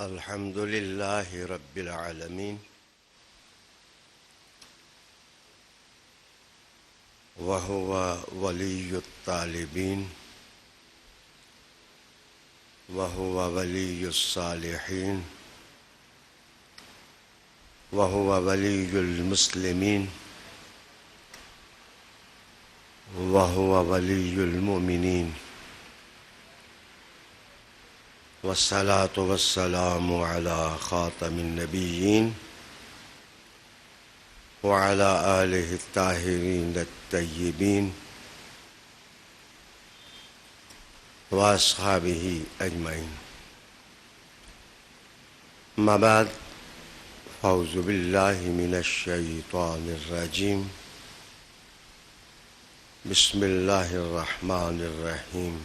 الحمد لله رب العالمين وهو ولي الطالبين وهو ولي الصالحين وهو ولي المسلمين وهو ولي المؤمنين والصلاة والسلام على خاتم النبيين وعلى آله الطاهرين الطيبين وأصحابه أجمعين. ما بعد، أعوذ بالله من الشيطان الرجيم. بسم الله الرحمن الرحيم.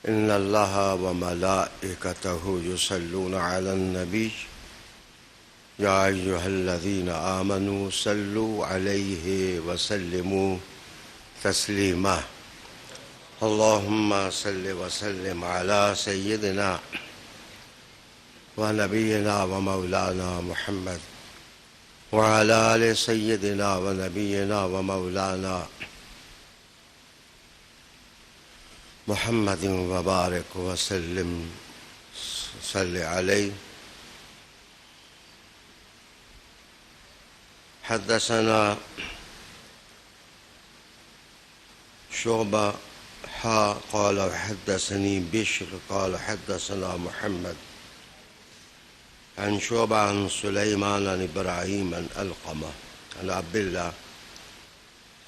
إن الله وملائكته يصلون على النبي يا أيها الذين آمنوا صلوا عليه وسلموا تسليما. اللهم صل وسلم على سيدنا ونبينا ومولانا محمد وعلى آل سيدنا ونبينا ومولانا محمد وبارك وسلم صل عليه. حدثنا شعبة قال حدثني بشر قال حدثنا محمد عن شعبة عن سليمان عن إبراهيم عن ألقمة عن عبد الله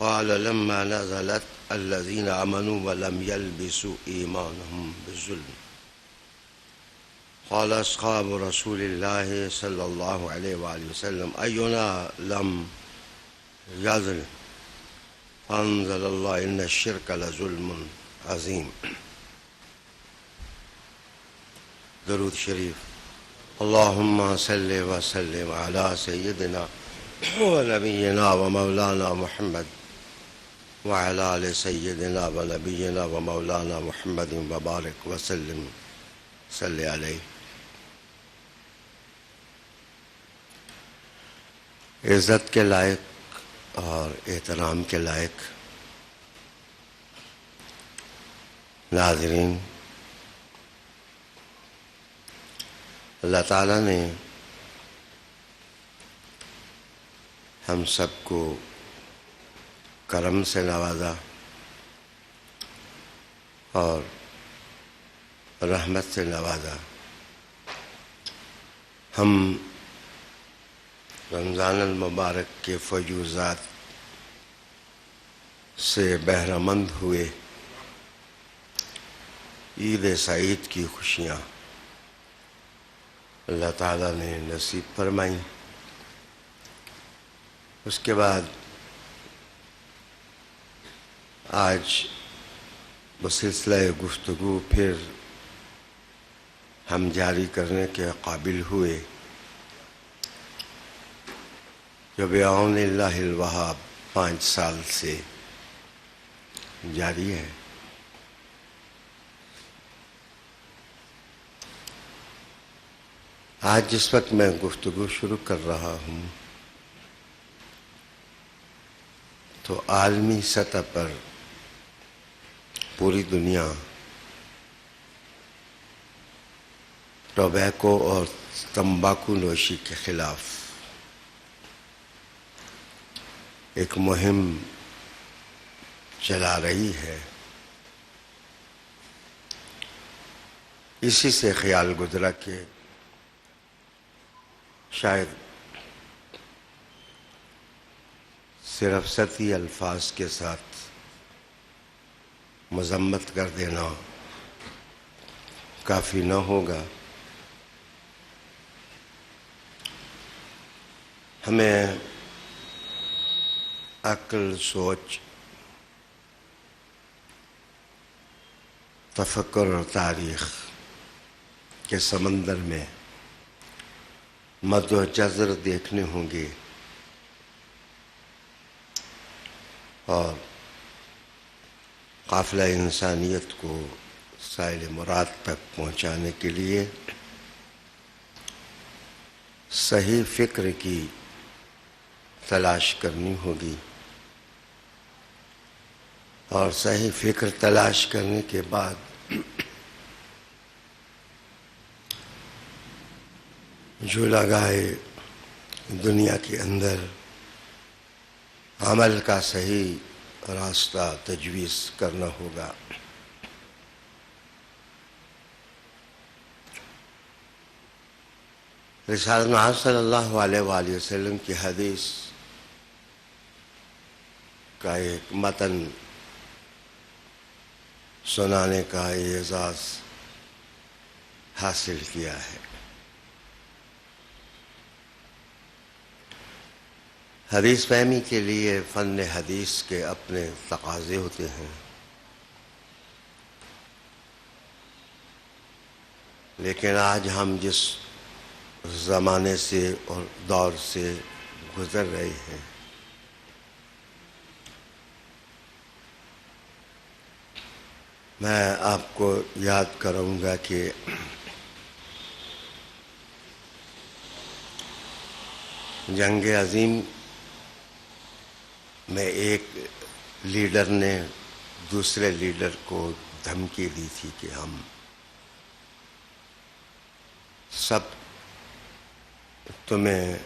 قال لما نزلت الذين آمنوا ولم يلبسوا إيمانهم بالظلم قال أصحاب رسول الله صلى الله عليه وآله وسلم أينا لم يظلم فأنزل الله إن الشرك لظلم عظيم. درود شریف. اللهم صل وسلم على سيدنا ونبينا ومولانا محمد وعلى آل سيدنا ونبينا ومولانا محمد وبارك وسلم صل عليه. عزت کے لائق اور احترام کے لائق ناظرین، اللہ تعالیٰ نے ہم سب کو کرم سے نوازا اور رحمت سے نوازا. ہم رمضان المبارک کے فیوزات سے بہرہ مند ہوئے. عید سعید کی خوشیاں اللہ تعالیٰ نے نصیب فرمائیں. اس کے بعد آج بسلسلہ گفتگو پھر ہم جاری کرنے کے قابل ہوئے جو بعون اللہ الوہاب 5 سال سے جاری ہے. آج جس وقت میں گفتگو شروع کر رہا ہوں تو عالمی سطح پر پوری دنیا ٹوبیکو اور تمباکو نوشی کے خلاف ایک مہم چلا رہی ہے. اسی سے خیال گزرا کہ شاید صرف سطحی الفاظ کے ساتھ مذمت کر دینا کافی نہ ہوگا. ہمیں عقل، سوچ، تفکر اور تاریخ کے سمندر میں مد و جزر دیکھنے ہوں گے اور قافلہ انسانیت کو سائل مراد تک پہنچانے کے لیے صحیح فکر کی تلاش کرنی ہوگی، اور صحیح فکر تلاش کرنے کے بعد جو لگائے دنیا کے اندر عمل کا صحیح راستہ تجویز کرنا ہوگا۔ رسالت محمد صلی اللہ علیہ وآلہ وسلم کی حدیث کا ایک متن سنانے کا اعزاز حاصل کیا ہے۔ حدیث فہمی کے لیے فن حدیث کے اپنے تقاضے ہوتے ہیں، لیکن آج ہم جس زمانے سے اور دور سے گزر رہے ہیں، میں آپ کو یاد کروں گا کہ جنگ عظیم میں ایک لیڈر نے دوسرے لیڈر کو دھمکی دی تھی کہ ہم سب تمہیں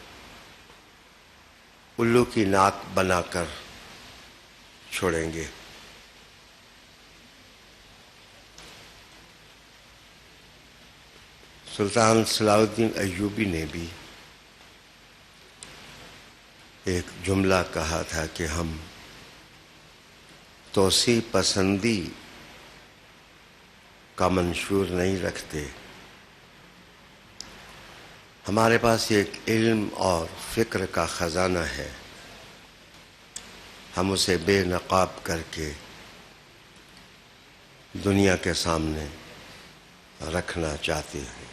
الو کی ناک بنا کر چھوڑیں گے۔ سلطان صلاح الدین ایوبی نے بھی ایک جملہ کہا تھا کہ ہم توسیع پسندی کا منشور نہیں رکھتے، ہمارے پاس ایک علم اور فکر کا خزانہ ہے، ہم اسے بے نقاب کر کے دنیا کے سامنے رکھنا چاہتے ہیں۔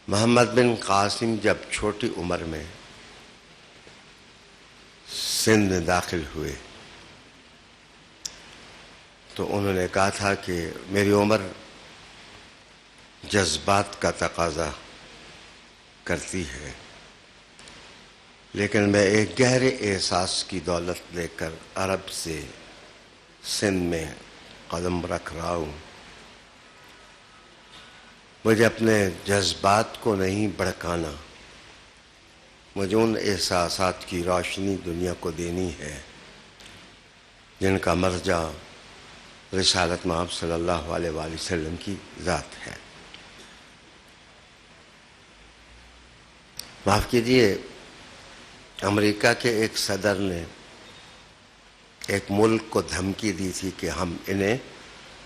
محمد بن قاسم جب چھوٹی عمر میں سندھ داخل ہوئے تو انہوں نے کہا تھا کہ میری عمر جذبات کا تقاضا کرتی ہے، لیکن میں ایک گہرے احساس کی دولت لے کر عرب سے سندھ میں قدم رکھ رہا ہوں۔ مجھے اپنے جذبات کو نہیں بھڑکانا، مجھے ان احساسات کی روشنی دنیا کو دینی ہے جن کا مرجع رسالت محمد صلی اللہ علیہ وآلہ وسلم کی ذات ہے۔ معاف کیجیے، امریکہ کے ایک صدر نے ایک ملک کو دھمکی دی تھی کہ ہم انہیں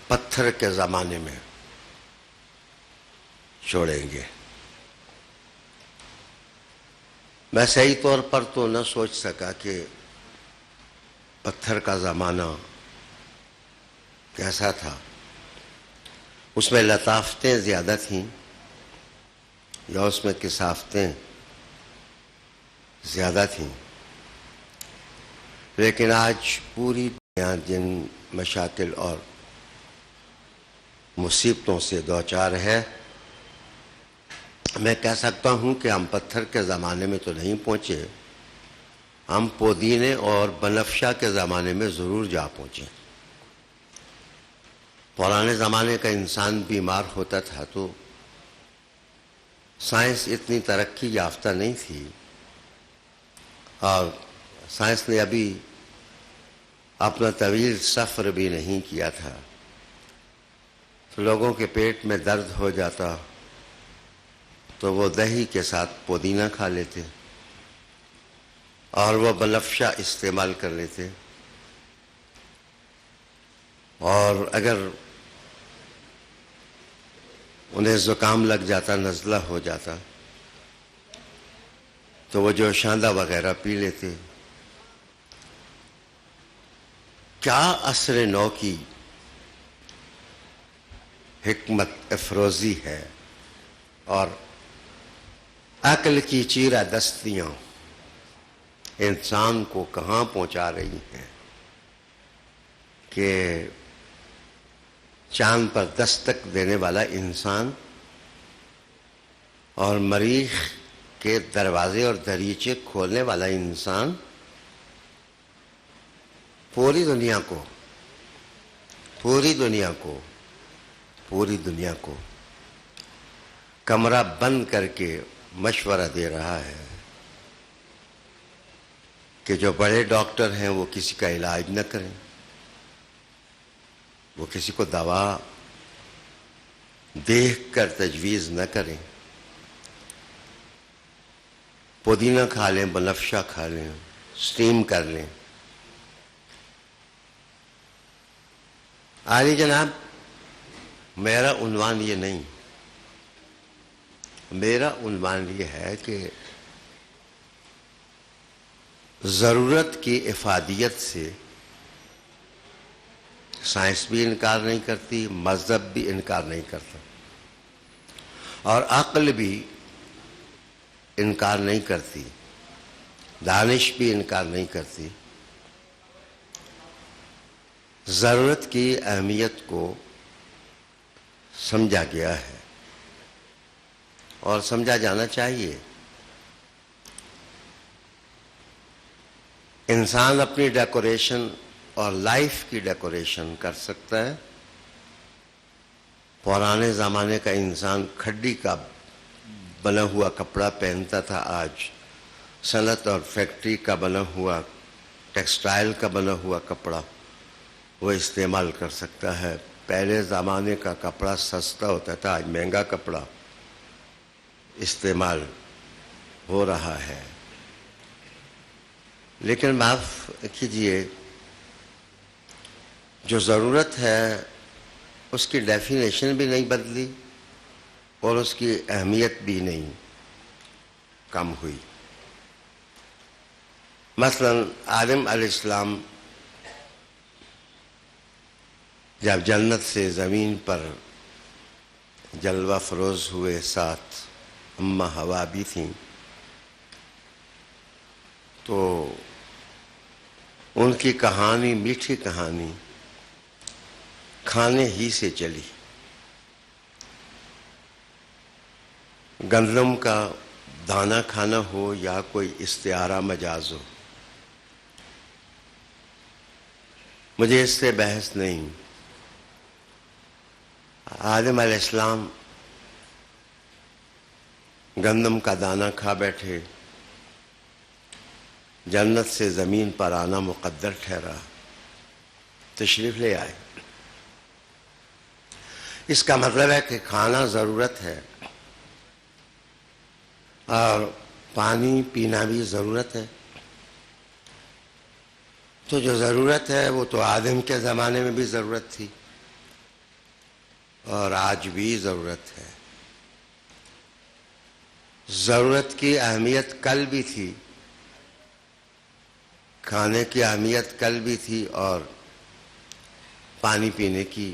پتھر کے زمانے میں چھوڑیں گے۔ میں صحیح طور پر تو نہ سوچ سکا کہ پتھر کا زمانہ کیسا تھا، اس میں لطافتیں زیادہ تھیں یا اس میں کثافتیں زیادہ تھیں، لیکن آج پوری دنیا جن مشاکل اور مصیبتوں سے دوچار ہے، میں کہہ سکتا ہوں کہ ہم پتھر کے زمانے میں تو نہیں پہنچے، ہم پودینے اور بنفشہ کے زمانے میں ضرور جا پہنچے۔ پرانے زمانے کا انسان بیمار ہوتا تھا تو سائنس اتنی ترقی یافتہ نہیں تھی، اور سائنس نے ابھی اپنا طویل سفر بھی نہیں کیا تھا، تو لوگوں کے پیٹ میں درد ہو جاتا تو وہ دہی کے ساتھ پودینہ کھا لیتے اور وہ بنفشہ استعمال کر لیتے، اور اگر انہیں زکام لگ جاتا، نزلہ ہو جاتا، تو وہ جوشاندہ وغیرہ پی لیتے۔ کیا عصر نو کی حکمت افروزی ہے اور عقل کی چیرہ دستیاں انسان کو کہاں پہنچا رہی ہیں کہ چاند پر دستک دینے والا انسان اور مریخ کے دروازے اور دریچے کھولنے والا انسان پوری دنیا کو کمرہ بند کر کے مشورہ دے رہا ہے کہ جو بڑے ڈاکٹر ہیں وہ کسی کا علاج نہ کریں، وہ کسی کو دوا دیکھ کر تجویز نہ کریں، پودینہ کھا لیں، بنفشہ کھا لیں، سٹیم کر لیں۔ عالی جناب، میرا عنوان یہ نہیں، میرا عنوان یہ ہے کہ ضرورت کی افادیت سے سائنس بھی انکار نہیں کرتی، مذہب بھی انکار نہیں کرتا، اور عقل بھی انکار نہیں کرتی، دانش بھی انکار نہیں کرتی۔ ضرورت کی اہمیت کو سمجھا گیا ہے اور سمجھا جانا چاہیے۔ انسان اپنی ڈیکوریشن اور لائف کی ڈیکوریشن کر سکتا ہے۔ پرانے زمانے کا انسان کھڈی کا بنا ہوا کپڑا پہنتا تھا، آج صنعت اور فیکٹری کا بنا ہوا، ٹیکسٹائل کا بنا ہوا کپڑا وہ استعمال کر سکتا ہے۔ پہلے زمانے کا کپڑا سستا ہوتا تھا، آج مہنگا کپڑا استعمال ہو رہا ہے۔ لیکن معاف کیجئے، جو ضرورت ہے اس کی ڈیفینیشن بھی نہیں بدلی اور اس کی اہمیت بھی نہیں کم ہوئی۔ مثلا آدم علیہ السلام جب جنت سے زمین پر جلوہ فروز ہوئے، ساتھ اماں حوا بھی تھیں، تو ان کی کہانی، میٹھی کہانی کھانے ہی سے چلی۔ گندم کا دانہ کھانا ہو یا کوئی استعارہ مجاز ہو، مجھے اس سے بحث نہیں۔ آدم علیہ السلام گندم کا دانہ کھا بیٹھے، جنت سے زمین پر آنا مقدر ٹھہرا، تشریف لے آئے۔ اس کا مطلب ہے کہ کھانا ضرورت ہے اور پانی پینا بھی ضرورت ہے۔ تو جو ضرورت ہے وہ تو آدم کے زمانے میں بھی ضرورت تھی اور آج بھی ضرورت ہے۔ ضرورت کی اہمیت کل بھی تھی، کھانے کی اہمیت کل بھی تھی، اور پانی پینے کی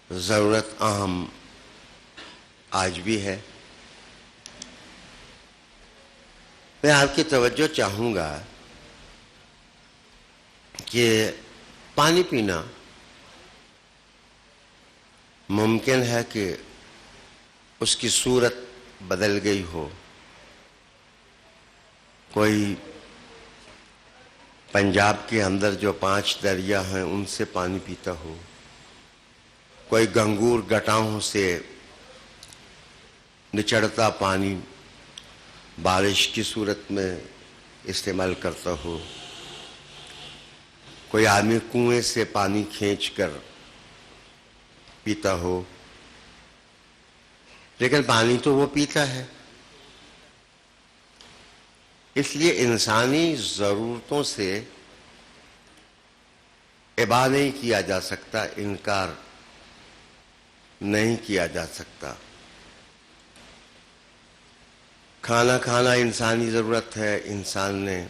ضرورت اہم آج بھی ہے۔ میں آپ کی توجہ چاہوں گا کہ پانی پینا ممکن ہے کہ اس کی صورت بدل گئی ہو، کوئی پنجاب کے اندر جو 5 دریا ہیں ان سے پانی پیتا ہو، کوئی گنگور گٹاؤں سے نچڑتا پانی بارش کی صورت میں استعمال کرتا ہو، کوئی آدمی کنویں سے پانی کھینچ کر پیتا ہو، لیکن پانی تو وہ پیتا ہے۔ اس لیے انسانی ضرورتوں سے ابا نہیں کیا جا سکتا، انکار نہیں کیا جا سکتا۔ کھانا کھانا انسانی ضرورت ہے۔ انسان نے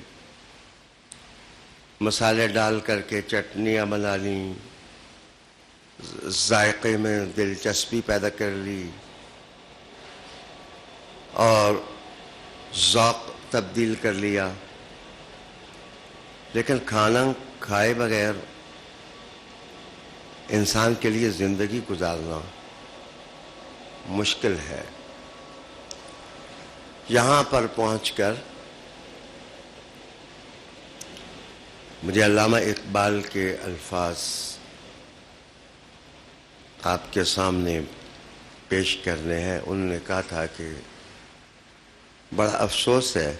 مسالے ڈال کر کے چٹنیاں بنا لیں، ذائقے میں دلچسپی پیدا کر لی اور ذوق تبدیل کر لیا، لیکن کھانا کھائے بغیر انسان کے لیے زندگی گزارنا مشکل ہے۔ یہاں پر پہنچ کر مجھے علامہ اقبال کے الفاظ آپ کے سامنے پیش کرنے ہیں۔ انہوں نے کہا تھا کہ بڑا افسوس ہے،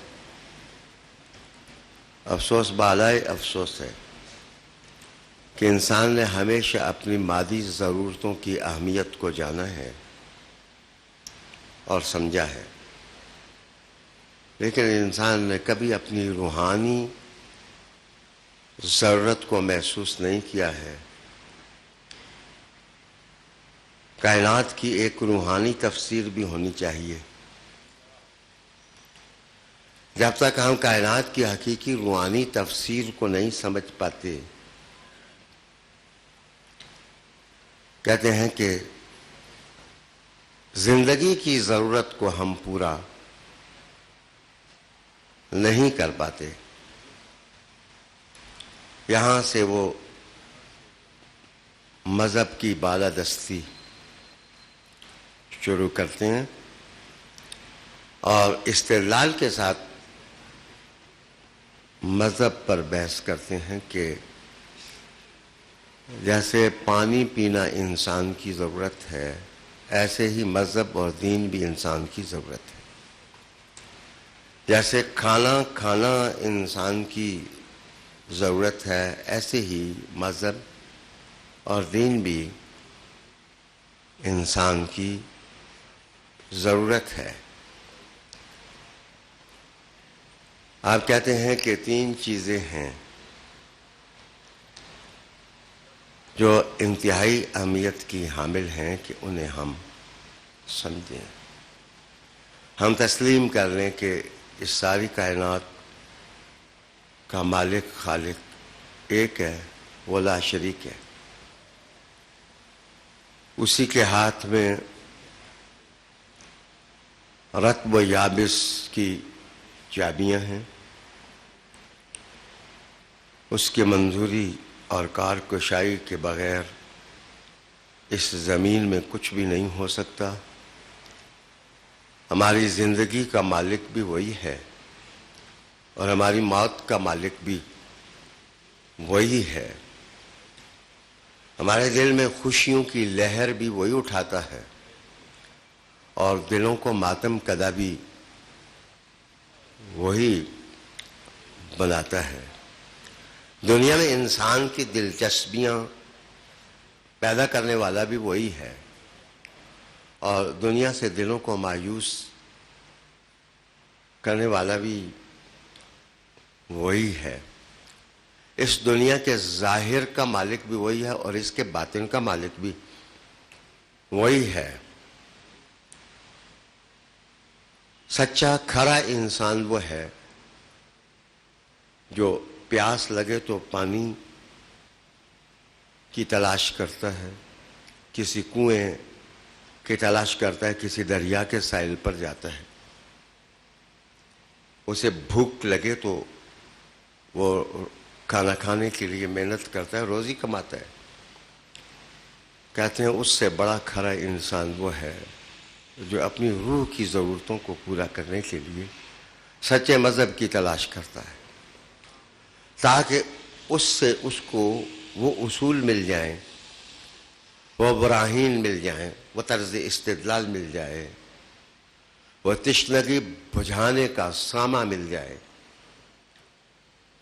افسوس بالائے افسوس ہے کہ انسان نے ہمیشہ اپنی مادی ضرورتوں کی اہمیت کو جانا ہے اور سمجھا ہے، لیکن انسان نے کبھی اپنی روحانی ضرورت کو محسوس نہیں کیا ہے۔ کائنات کی ایک روحانی تفسیر بھی ہونی چاہیے۔ جب تک ہم کائنات کی حقیقی روحانی تفسیر کو نہیں سمجھ پاتے، کہتے ہیں کہ زندگی کی ضرورت کو ہم پورا نہیں کر پاتے۔ یہاں سے وہ مذہب کی بالادستی شروع کرتے ہیں اور استدلال کے ساتھ مذہب پر بحث کرتے ہیں کہ جیسے پانی پینا انسان کی ضرورت ہے، ایسے ہی مذہب اور دین بھی انسان کی ضرورت ہے۔ جیسے کھانا کھانا انسان کی ضرورت ہے، ایسے ہی مذہب اور دین بھی انسان کی ضرورت ہے۔ آپ کہتے ہیں کہ 3 چیزیں ہیں جو انتہائی اہمیت کی حامل ہیں کہ انہیں ہم سمجھیں، ہم تسلیم کر لیں کہ اس ساری کائنات کا مالک خالق ایک ہے، وہ لا شریک ہے۔ اسی کے ہاتھ میں رطب و یابس کی چابیاں ہیں، اس کی منظوری اور کارکشائی کے بغیر اس زمین میں کچھ بھی نہیں ہو سکتا۔ ہماری زندگی کا مالک بھی وہی ہے اور ہماری موت کا مالک بھی وہی ہے۔ ہمارے دل میں خوشیوں کی لہر بھی وہی اٹھاتا ہے اور دلوں کو ماتم کدہ بھی وہی بناتا ہے۔ دنیا میں انسان کی دلچسپیاں پیدا کرنے والا بھی وہی ہے اور دنیا سے دلوں کو مایوس کرنے والا بھی وہی ہے۔ اس دنیا کے ظاہر کا مالک بھی وہی ہے اور اس کے باطن کا مالک بھی وہی ہے۔ سچا کھرا انسان وہ ہے جو پیاس لگے تو پانی کی تلاش کرتا ہے، کسی کنویں کی تلاش کرتا ہے، کسی دریا کے ساحل پر جاتا ہے۔ اسے بھوک لگے تو وہ کھانا کھانے کے لیے محنت کرتا ہے، روزی کماتا ہے۔ کہتے ہیں اس سے بڑا کھرا انسان وہ ہے جو اپنی روح کی ضرورتوں کو پورا کرنے کے لیے سچے مذہب کی تلاش کرتا ہے، تاکہ اس سے اس کو وہ اصول مل جائیں، وہ براہین مل جائیں، وہ طرز استدلال مل جائے، وہ تشنگی بجھانے کا ساما مل جائے،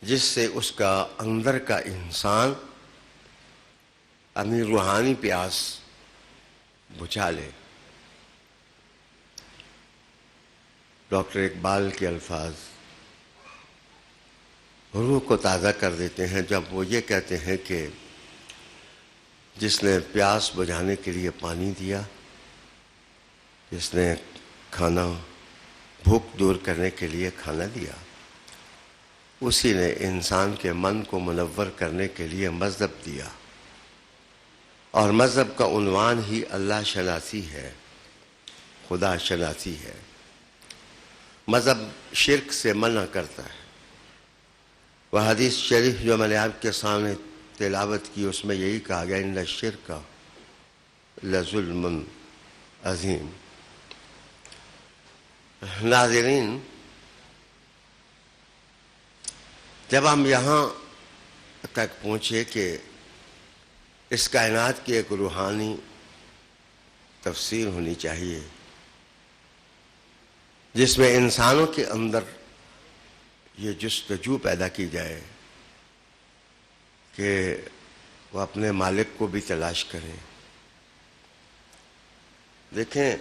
جس سے اس کا اندر کا انسان اپنی روحانی پیاس بجھا لے۔ ڈاکٹر اقبال کے الفاظ روح کو تازہ کر دیتے ہیں جب وہ یہ کہتے ہیں کہ جس نے پیاس بجھانے کے لیے پانی دیا، جس نے کھانا بھوک دور کرنے کے لیے کھانا دیا، اسی نے انسان کے من کو منور کرنے کے لیے مذہب دیا، اور مذہب کا عنوان ہی اللہ شناسی ہے، خدا شناسی ہے۔ مذہب شرک سے منع کرتا ہے۔ وہ حدیث شریف جو میں نے آپ کے سامنے تلاوت کی اس میں یہی کہا گیا ان الشرک لظلم عظیم۔ ناظرین، جب ہم یہاں تک پہنچے کہ اس کائنات کی ایک روحانی تفسیر ہونی چاہیے جس میں انسانوں کے اندر یہ جستجو پیدا کی جائے کہ وہ اپنے مالک کو بھی تلاش کریں۔ دیکھیں،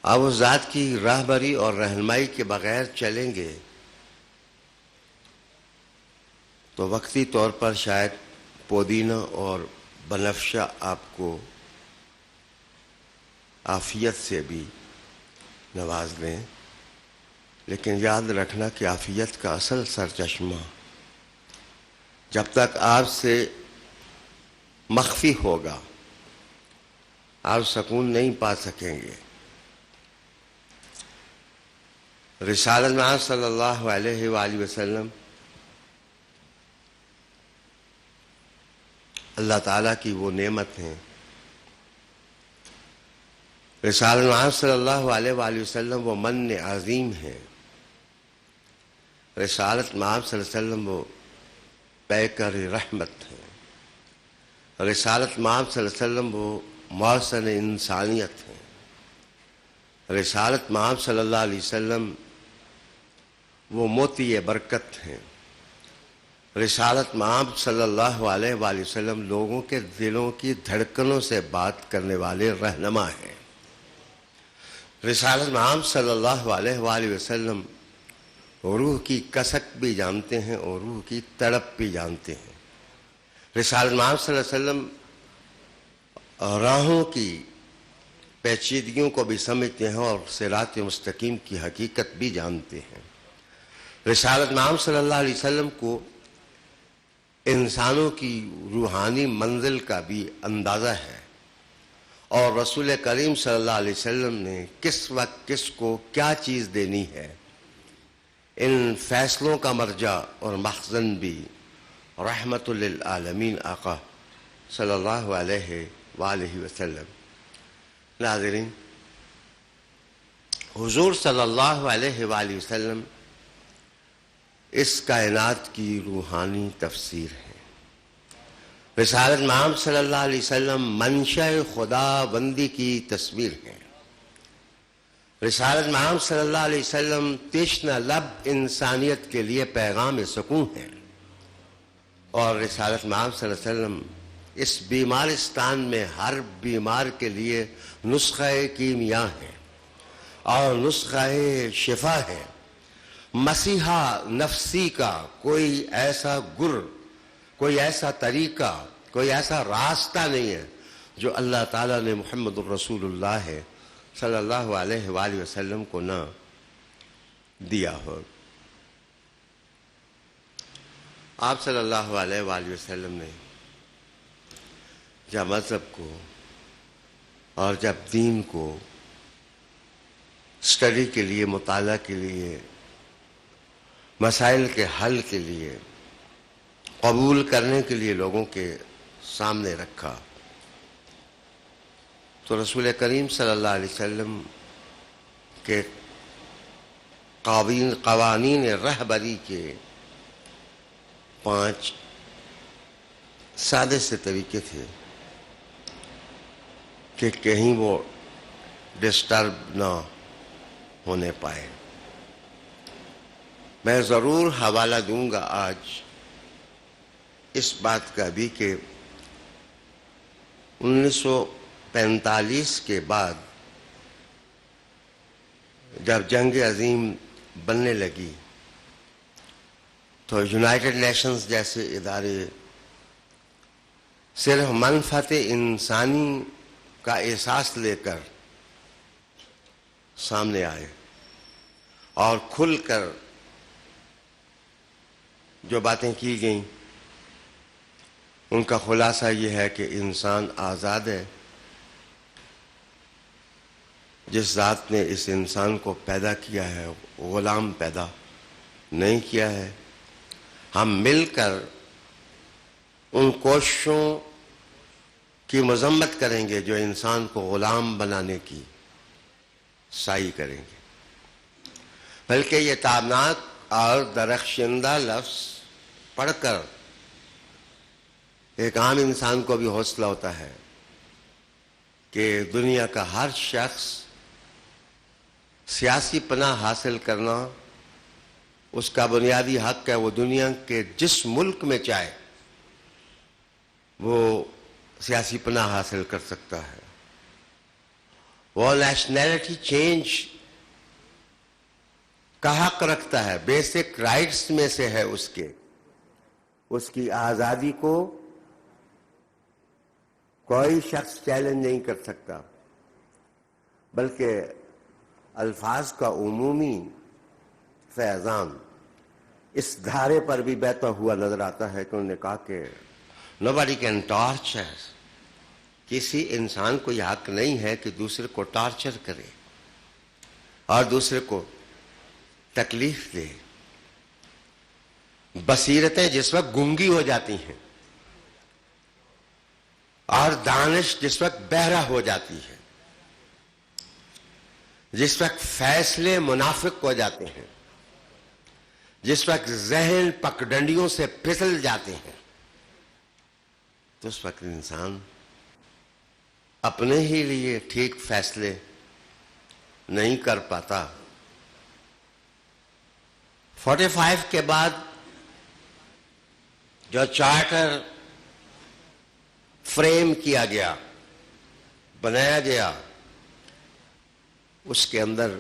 آپ اس ذات کی راہبری اور رہنمائی کے بغیر چلیں گے تو وقتی طور پر شاید پودینہ اور بنفشہ آپ کو عافیت سے بھی نواز دیں، لیکن یاد رکھنا کہ عافیت کا اصل سرچشمہ جب تک آپ سے مخفی ہوگا آپ سکون نہیں پا سکیں گے۔ رسالت میں صلی اللہ علیہ وآلہ وسلم اللہ تعالیٰ کی وہ نعمت ہیں۔ رسالت میں صلی اللہ علیہ وآلہ وسلم وہ من عظیم ہے۔ رسالت میں صلی اللہ علیہ وسلم وہ پیکر رحمت ہے۔ رسالت میں صلی اللہ علیہ وسلم وہ محسن انسانیت ہے۔ رسالت میں صلی اللہ علیہ وسلم وہ موتی برکت ہیں۔ رسالت میں صلی اللہ علیہ وآلہ وسلم لوگوں کے دلوں کی دھڑکنوں سے بات کرنے والے رہنما ہیں۔ رسالت میں صلی اللہ علیہ وآلہ وسلم روح کی کسک بھی جانتے ہیں اور روح کی تڑپ بھی جانتے ہیں۔ رسالت میں صلی اللہ علیہ وسلم راہوں کی پیچیدگیوں کو بھی سمجھتے ہیں اور صراط مستقیم کی حقیقت بھی جانتے ہیں۔ رسالت میں صلی اللہ علیہ وسلم کو انسانوں کی روحانی منزل کا بھی اندازہ ہے اور رسول کریم صلی اللہ علیہ وسلم نے کس وقت کس کو کیا چیز دینی ہے، ان فیصلوں کا مرجع اور مخزن بھی رحمت للعالمین آقا صلی اللہ علیہ وآلہ وسلم۔ ناظرین، حضور صلی اللہ علیہ وآلہ وسلم اس کائنات کی روحانی تفسیر ہے۔ رسالت میں صلی اللہ علیہ وسلم منشأ خدا بندی کی تصویر ہے۔ رسالت میں صلی اللہ علیہ وسلم تشنہ لب انسانیت کے لیے پیغام سکون ہے، اور رسالت میں صلی اللہ علیہ وسلم اس بیمارستان میں ہر بیمار کے لیے نسخہ کیمیا ہے اور نسخہ شفا ہے۔ مسیحا نفسی کا کوئی ایسا کوئی ایسا طریقہ، کوئی ایسا راستہ نہیں ہے جو اللہ تعالیٰ نے محمد الرسول اللہ ہے صلی اللہ علیہ وآلہ وسلم کو نہ دیا ہو۔ آپ صلی اللہ علیہ وآلہ وسلم نے جب مذہب کو اور جب دین کو اسٹڈی کے لیے، مطالعہ کے لیے، مسائل کے حل کے لیے، قبول کرنے کے لیے لوگوں کے سامنے رکھا تو رسول کریم صلی اللہ علیہ وسلم کے قوانین رہبری کے 5 سادے سے طریقے تھے کہ کہیں وہ ڈسٹرب نہ ہونے پائے۔ میں ضرور حوالہ دوں گا آج اس بات کا بھی کہ 1945 کے بعد جب جنگ عظیم بننے لگی تو یونائٹڈ نیشنز جیسے ادارے صرف منفعت انسانی کا احساس لے کر سامنے آئے اور کھل کر جو باتیں کی گئیں ان کا خلاصہ یہ ہے کہ انسان آزاد ہے۔ جس ذات نے اس انسان کو پیدا کیا ہے غلام پیدا نہیں کیا ہے۔ ہم مل کر ان کوششوں کی مذمت کریں گے جو انسان کو غلام بنانے کی سعی کریں گے، بلکہ یہ تابناک اور درخشندہ لفظ پڑھ کر ایک عام انسان کو بھی حوصلہ ہوتا ہے کہ دنیا کا ہر شخص سیاسی پناہ حاصل کرنا اس کا بنیادی حق ہے، وہ دنیا کے جس ملک میں چاہے وہ سیاسی پناہ حاصل کر سکتا ہے۔ وہ نیشنلٹی چینج کا حق رکھتا ہے، بیسک رائٹس میں سے ہے اس کی آزادی کو کوئی شخص چیلنج نہیں کر سکتا، بلکہ الفاظ کا عمومی فیضان اس دھارے پر بھی بہتا ہوا نظر آتا ہے کہ انہوں نے کہا کہ nobody can torture، کسی انسان کو یہ حق نہیں ہے کہ دوسرے کو ٹارچر کرے اور دوسرے کو تکلیف دے۔ بصیرتیں جس وقت گنگی ہو جاتی ہیں اور دانش جس وقت بہرا ہو جاتی ہے، جس وقت فیصلے منافق ہو جاتے ہیں، جس وقت ذہن پگڈنڈیوں سے پھسل جاتے ہیں، تو اس وقت انسان اپنے ہی لیے ٹھیک فیصلے نہیں کر پاتا۔ 45 کے بعد جو چارٹر فریم کیا گیا، بنایا گیا، اس کے اندر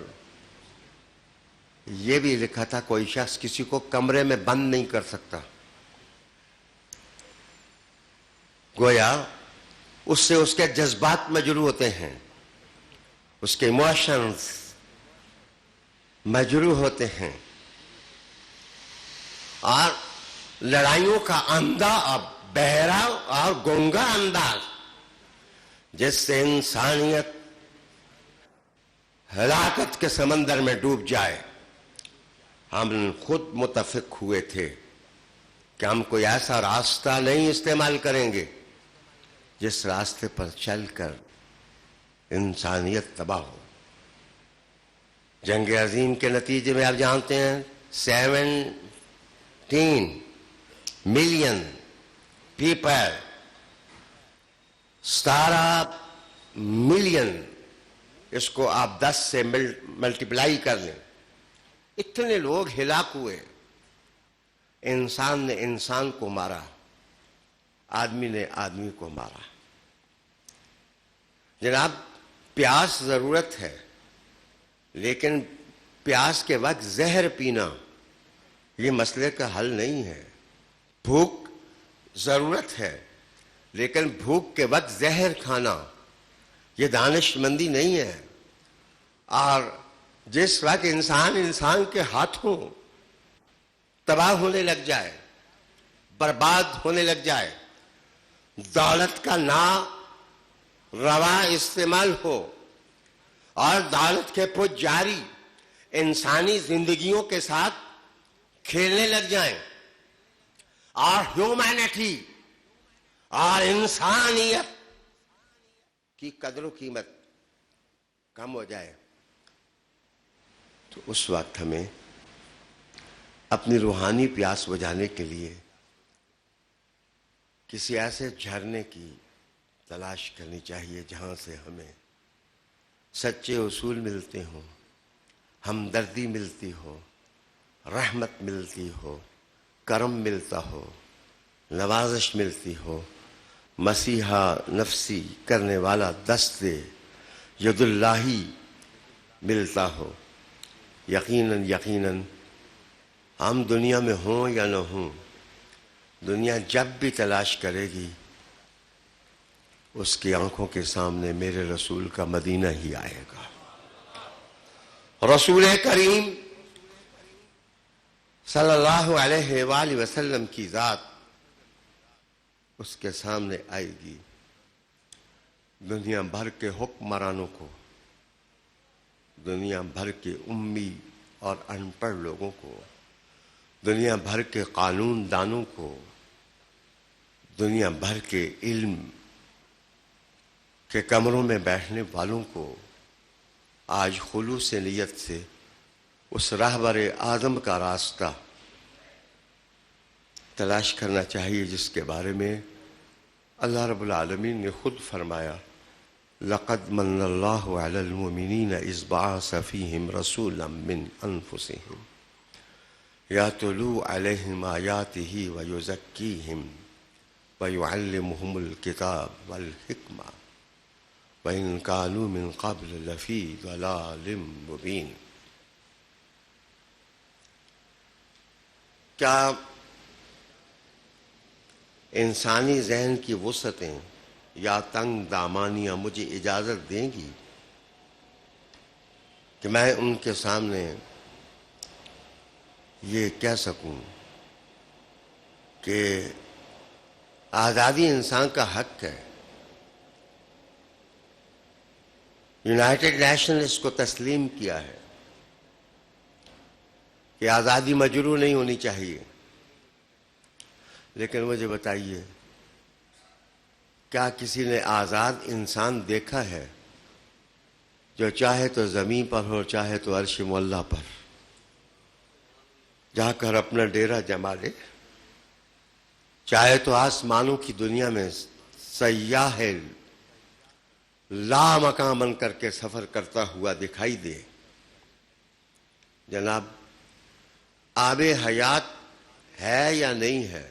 یہ بھی لکھا تھا کوئی شخص کسی کو کمرے میں بند نہیں کر سکتا۔ گویا اس سے اس کے جذبات مجروح ہوتے ہیں، اس کے ایموشنز مجروح ہوتے ہیں، اور لڑائیوں کا اندھا اور بہرا اور گونگا انداز جس سے انسانیت ہلاکت کے سمندر میں ڈوب جائے، ہم خود متفق ہوئے تھے کہ ہم کوئی ایسا راستہ نہیں استعمال کریں گے جس راستے پر چل کر انسانیت تباہ ہو۔ جنگ عظیم کے نتیجے میں آپ جانتے ہیں 17 ملین پیپل، 17 ملین، اس کو آپ 10 سے ملٹیپلائی کر لیں، اتنے لوگ ہلاک ہوئے۔ انسان نے انسان کو مارا، آدمی نے آدمی کو مارا۔ جناب، پیاس ضرورت ہے، لیکن پیاس کے وقت زہر پینا یہ مسئلے کا حل نہیں ہے۔ بھوک ضرورت ہے، لیکن بھوک کے وقت زہر کھانا یہ دانش مندی نہیں ہے۔ اور جس وقت انسان کے ہاتھوں تباہ ہونے لگ جائے، برباد ہونے لگ جائے، دولت کا روا استعمال ہو اور دولت کے پجاری انسانی زندگیوں کے ساتھ کھیلنے لگ جائیں، اور ہیومینٹی اور انسانیت کی قدر و قیمت کم ہو جائے، تو اس وقت ہمیں اپنی روحانی پیاس بجھانے کے لیے کسی ایسے جھرنے کی تلاش کرنی چاہیے جہاں سے ہمیں سچے اصول ملتے ہوں، ہمدردی ملتی ہو، رحمت ملتی ہو، کرم ملتا ہو، نوازش ملتی ہو، مسیحا نفسی کرنے والا دست ید اللہی ملتا ہو۔ یقیناً یقیناً ہم دنیا میں ہوں یا نہ ہوں، دنیا جب بھی تلاش کرے گی اس کی آنکھوں کے سامنے میرے رسول کا مدینہ ہی آئے گا۔ رسول کریم صلی اللہ علیہ وآلہ وسلم کی ذات اس کے سامنے آئے گی۔ دنیا بھر کے حکمرانوں کو، دنیا بھر کے امی اور ان پڑھ لوگوں کو، دنیا بھر کے قانون دانوں کو، دنیا بھر کے علم کے کمروں میں بیٹھنے والوں کو آج خلوص نیت سے اس رہبر اعظم کا راستہ تلاش کرنا چاہیے، جس کے بارے میں اللہ رب العالمین نے خود فرمایا لقد من اللہ علی المؤمنین اذ بعث فیہم رسولا من انفسہم یتلو علیہم آیاتہ ویزکیہم ویعلمہم الکتاب والحکمہ وإن كانوا من قبل لفی ضلال مبین۔ کیا انسانی ذہن کی وسعتیں یا تنگ دامانیاں مجھے اجازت دیں گی کہ میں ان کے سامنے یہ کہہ سکوں کہ آزادی انسان کا حق ہے؟ یونائٹڈ نیشن نے اس کو تسلیم کیا ہے کہ آزادی مجروح نہیں ہونی چاہیے، لیکن مجھے بتائیے کیا کسی نے آزاد انسان دیکھا ہے جو چاہے تو زمین پر ہو، چاہے تو عرش معلیٰ پر جا کر اپنا ڈیرا جما لے، چاہے تو آسمانوں کی دنیا میں سیاح لا مقام بن کر کے سفر کرتا ہوا دکھائی دے؟ جناب، آب حیات ہے یا نہیں ہے؟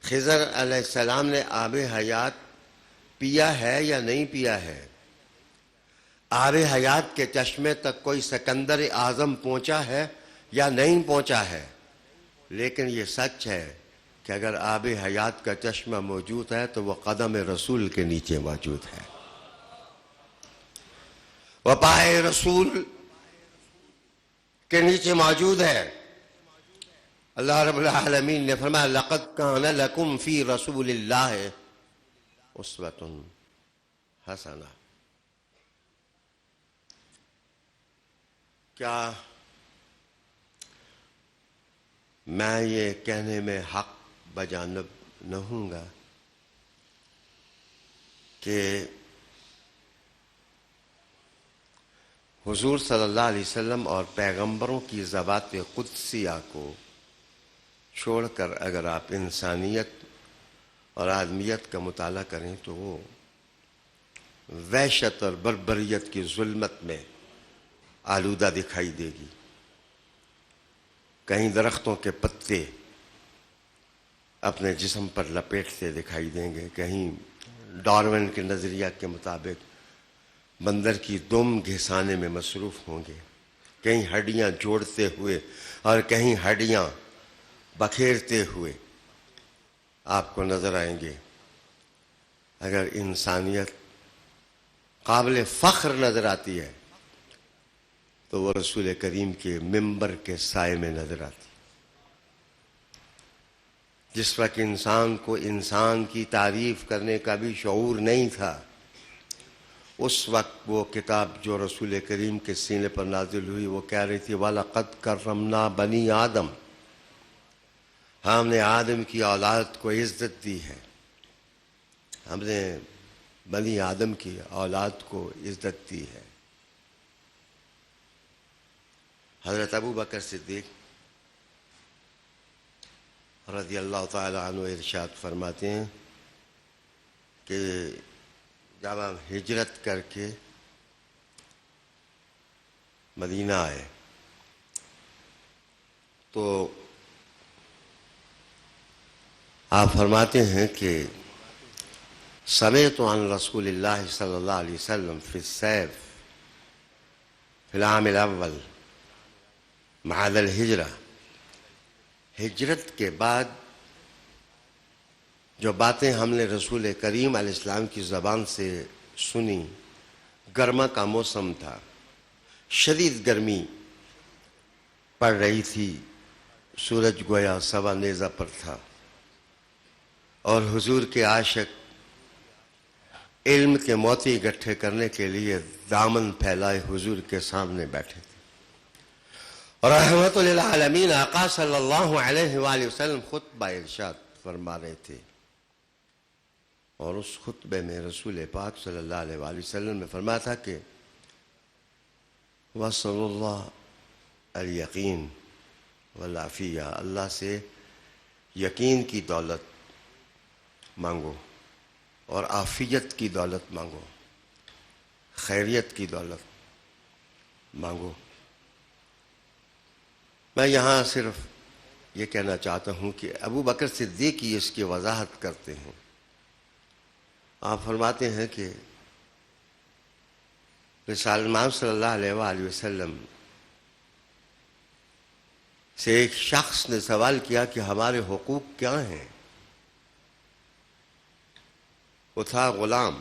خضر علیہ السلام نے آب حیات پیا ہے یا نہیں پیا ہے؟ آب حیات کے چشمے تک کوئی سکندر اعظم پہنچا ہے یا نہیں پہنچا ہے؟ لیکن یہ سچ ہے کہ اگر آب حیات کا چشمہ موجود ہے تو وہ قدم رسول کے نیچے موجود ہے، وہ پائے رسول کے نیچے موجود ہے۔ اللہ رب العالمین نے فرمایا لقد کان لکم فی رسول اللہ اسوۃ حسنہ۔ کیا میں یہ کہنے میں حق بجانب نہ ہوں گا کہ حضور صلی اللہ علیہ وسلم اور پیغمبروں کی ذوات قدسیہ کو چھوڑ کر اگر آپ انسانیت اور آدمیت کا مطالعہ کریں تو وہ وحشت اور بربریت کی ظلمت میں آلودہ دکھائی دے گی۔ کہیں درختوں کے پتے اپنے جسم پر لپیٹتے دکھائی دیں گے، کہیں ڈارون کے نظریہ کے مطابق بندر کی دم گھسانے میں مصروف ہوں گے، کہیں ہڈیاں جوڑتے ہوئے اور کہیں ہڈیاں بکھیرتے ہوئے آپ کو نظر آئیں گے۔ اگر انسانیت قابل فخر نظر آتی ہے تو وہ رسول کریم کے منبر کے سائے میں نظر آتی۔ جس وقت انسان کو انسان کی تعریف کرنے کا بھی شعور نہیں تھا، اس وقت وہ کتاب جو رسول کریم کے سینے پر نازل ہوئی وہ کہہ رہی تھی وَلَقَدْ كَرَّمْنَا بَنِي آدم، ہم نے آدم کی اولاد کو عزت دی ہے، ہم نے بنی آدم کی اولاد کو عزت دی ہے۔ حضرت ابو بکر صدیق رضی اللہ تعالی عنہ ارشاد فرماتے ہیں کہ جب ہم ہجرت کر کے مدینہ آئے تو آپ فرماتے ہیں کہ سمعت عن رسول اللہ صلی اللہ علیہ وسلم فی السیف فی العام الاول بعد الہجرہ، ہجرت کے بعد جو باتیں ہم نے رسول کریم علیہ السلام کی زبان سے سنی، گرما کا موسم تھا، شدید گرمی پڑ رہی تھی، سورج گویا سوا نیزہ پر تھا، اور حضور کے عاشق علم کے موتی اکٹھے کرنے کے لیے دامن پھیلائے حضور کے سامنے بیٹھے تھے، اور رحمت للعالمین آقا صلی اللہ علیہ وآلہ وسلم خطبہ ارشاد فرما رہے تھے اور اس خطبے میں رسول پاک صلی اللہ علیہ وآلہ وسلم نے فرمایا تھا کہ وَصَلُّ اللَّهَ الْيَقِينَ وَالْعَافِيَّةَ، اللہ سے یقین کی دولت مانگو اور عافیت کی دولت مانگو، خیریت کی دولت مانگو۔ میں یہاں صرف یہ کہنا چاہتا ہوں کہ ابو بکر صدیق ہی اس کی وضاحت کرتے ہیں۔ آپ فرماتے ہیں کہ رسول امام صلی اللہ علیہ وآلہ وسلم سے ایک شخص نے سوال کیا کہ ہمارے حقوق کیا ہیں؟ وہ تھا غلام۔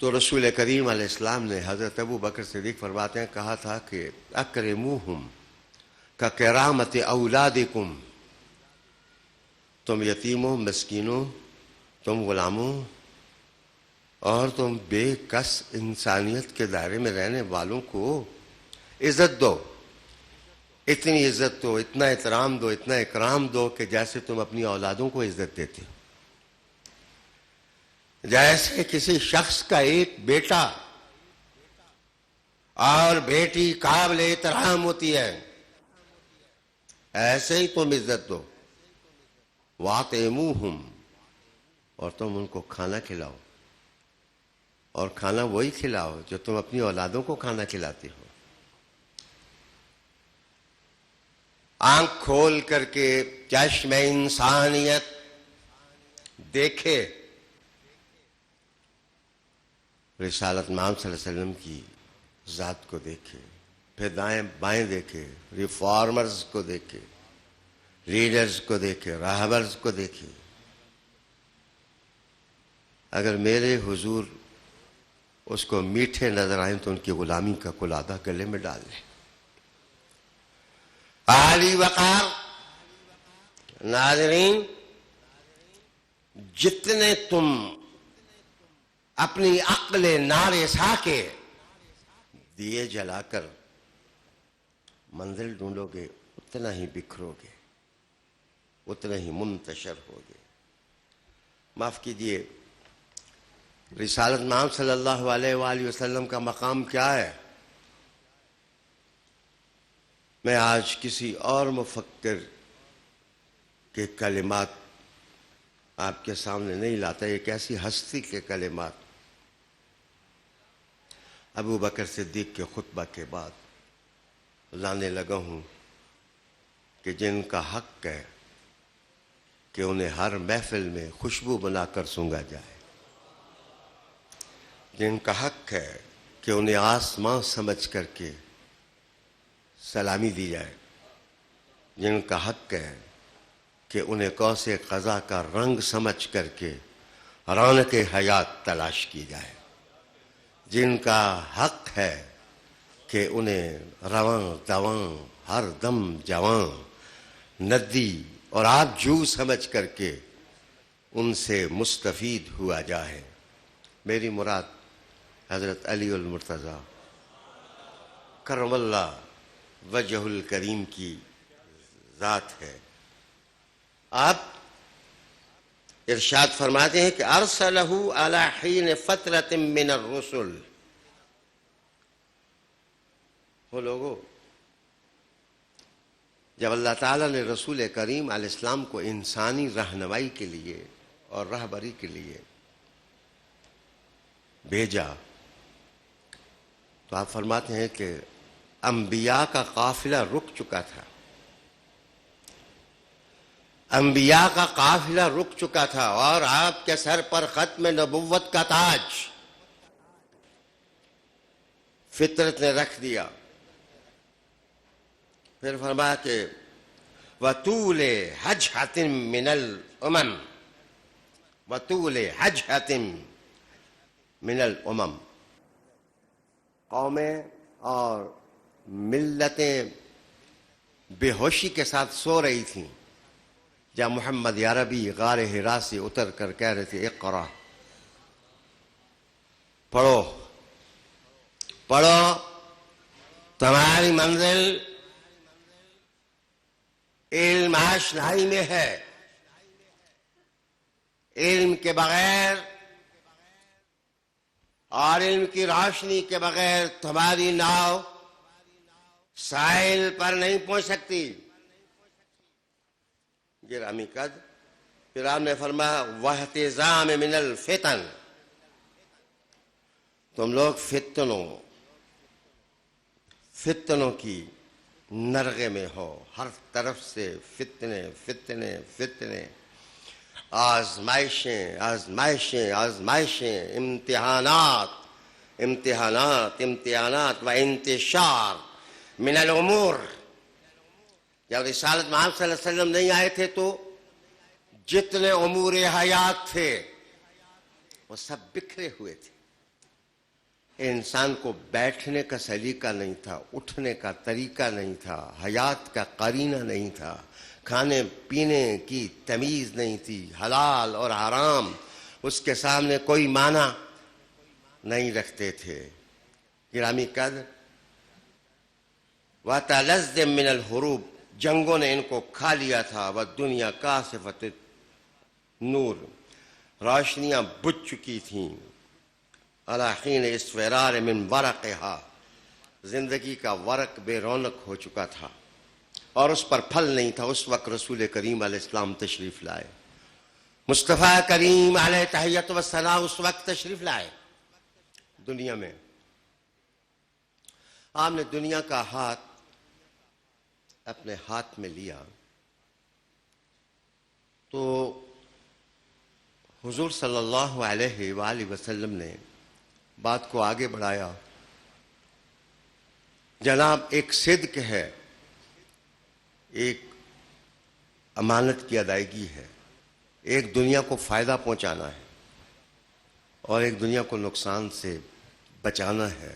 تو رسول کریم علیہ السلام نے حضرت ابو بکر صدیق فرماتے ہیں کہا تھا کہ اکرموہم ککرامت اولادکم، تم یتیموں، مسکینوں، تم غلاموں اور تم بے کس انسانیت کے دائرے میں رہنے والوں کو عزت دو، اتنی عزت دو، اتنا احترام دو، اتنا اکرام دو کہ جیسے تم اپنی اولادوں کو عزت دیتے ہو۔ جیسے کسی شخص کا ایک بیٹا اور بیٹی قابل احترام ہوتی ہے، ایسے ہی تم عزت دو۔ وَأَطْعِمُوهُمْ، اور تم ان کو کھانا کھلاؤ، اور کھانا وہی کھلاؤ جو تم اپنی اولادوں کو کھانا کھلاتے ہو۔ آنکھ کھول کر کے چشم انسانیت دیکھے رسالت امام صلی اللہ علیہ وسلم کی ذات کو دیکھے، پھر دائیں بائیں دیکھے، ریفارمرز کو دیکھے، لیڈرز کو دیکھے، راہبرز کو دیکھے۔ اگر میرے حضور اس کو میٹھے نظر آئیں تو ان کی غلامی کا کلادہ گلے میں ڈال لیں۔ عالی وقار ناظرین، جتنے تم اپنی عقل نارسا کے دیے جلا کر منزل ڈھونڈو گے، اتنا ہی بکھرو گے، اتنا ہی منتشر ہوگے۔ معاف کیجئے، رسالت امام صلی اللہ علیہ وآلہ وسلم کا مقام کیا ہے؟ میں آج کسی اور مفکر کے کلمات آپ کے سامنے نہیں لاتا، ایک ایسی ہستی کے کلمات ابو بکر صدیق کے خطبہ کے بعد لانے لگا ہوں کہ جن کا حق ہے کہ انہیں ہر محفل میں خوشبو بنا کر سونگا جائے، جن کا حق ہے کہ انہیں آسمان سمجھ کر کے سلامی دی جائے، جن کا حق ہے کہ انہیں قوس قزح کا رنگ سمجھ کر کے رونق حیات تلاش کی جائے، جن کا حق ہے کہ انہیں رواں دواں ہر دم جواں ندی اور آب جو سمجھ کر کے ان سے مستفید ہوا جائے۔ میری مراد حضرت علی المرتضیٰ کرم اللہ وجہ الکریم کی ذات ہے۔ آپ ارشاد فرماتے ہیں کہ ارسلہ علی حین فترۃ من الرسل، وہ لوگوں جب اللہ تعالیٰ نے رسول کریم علیہ السلام کو انسانی رہنمائی کے لیے اور رہبری کے لیے بھیجا تو آپ فرماتے ہیں کہ انبیاء کا قافلہ رک چکا تھا، انبیاء کا قافلہ رک چکا تھا، اور آپ کے سر پر ختم نبوت کا تاج فطرت نے رکھ دیا۔ پھر فرمایا کہ وَطُولِ حَجْحَةٍ مِّنَ الْأُمَمِ، وَطُولِ حَجْحَةٍ مِّنَ الْأُمَمِ، قومیں اور ملتیں بے ہوشی کے ساتھ سو رہی تھیں جب محمد عربی غار حرا سے اتر کر کہہ رہے تھے اقرا، پڑھو پڑھو، تمہاری منزل علم آشنائی میں ہے، علم کے بغیر اور علم کی روشنی کے بغیر تمہاری ناؤ ساحل پر نہیں پہنچ سکتی۔ گرامی قدر، پھر آپ نے فرمایا واحتزام من الفتن، تم لوگ فتنوں کی نرغے میں ہو، ہر طرف سے فتنے فتنے فتنے، آزمائشیں آزمائشیں آزمائشیں، امتحانات امتحانات امتحانات و انتشار من الامور۔ جب رسالت محمد صلی اللہ علیہ وسلم نہیں آئے تھے تو جتنے امور حیات تھے وہ سب بکھرے ہوئے تھے۔ انسان کو بیٹھنے کا سلیقہ نہیں تھا، اٹھنے کا طریقہ نہیں تھا، حیات کا قرینہ نہیں تھا، کھانے پینے کی تمیز نہیں تھی، حلال اور حرام اس کے سامنے کوئی معنی نہیں رکھتے تھے۔ گرامی قدر، وَتَلَزِّم مِّنَ الْحُرُوب، جنگوں نے ان کو کھا لیا تھا، وَالدُّنْيَا كَاسِفَةُ نور، روشنیاں بجھ چکی تھیں، عَلَى حِينِ اصْفِرَارٍ مِّن وَرَقِهَا، زندگی کا ورق بے رونق ہو چکا تھا اور اس پر پھل نہیں تھا۔ اس وقت رسول کریم علیہ السلام تشریف لائے، مصطفیٰ کریم علیہ تحیت و ثناء اس وقت تشریف لائے دنیا میں۔ آپ نے دنیا کا ہاتھ اپنے ہاتھ میں لیا تو حضور صلی اللہ علیہ وآلہ وسلم نے بات کو آگے بڑھایا۔ جناب ایک صدق ہے، ایک امانت کی ادائیگی ہے، ایک دنیا کو فائدہ پہنچانا ہے اور ایک دنیا کو نقصان سے بچانا ہے۔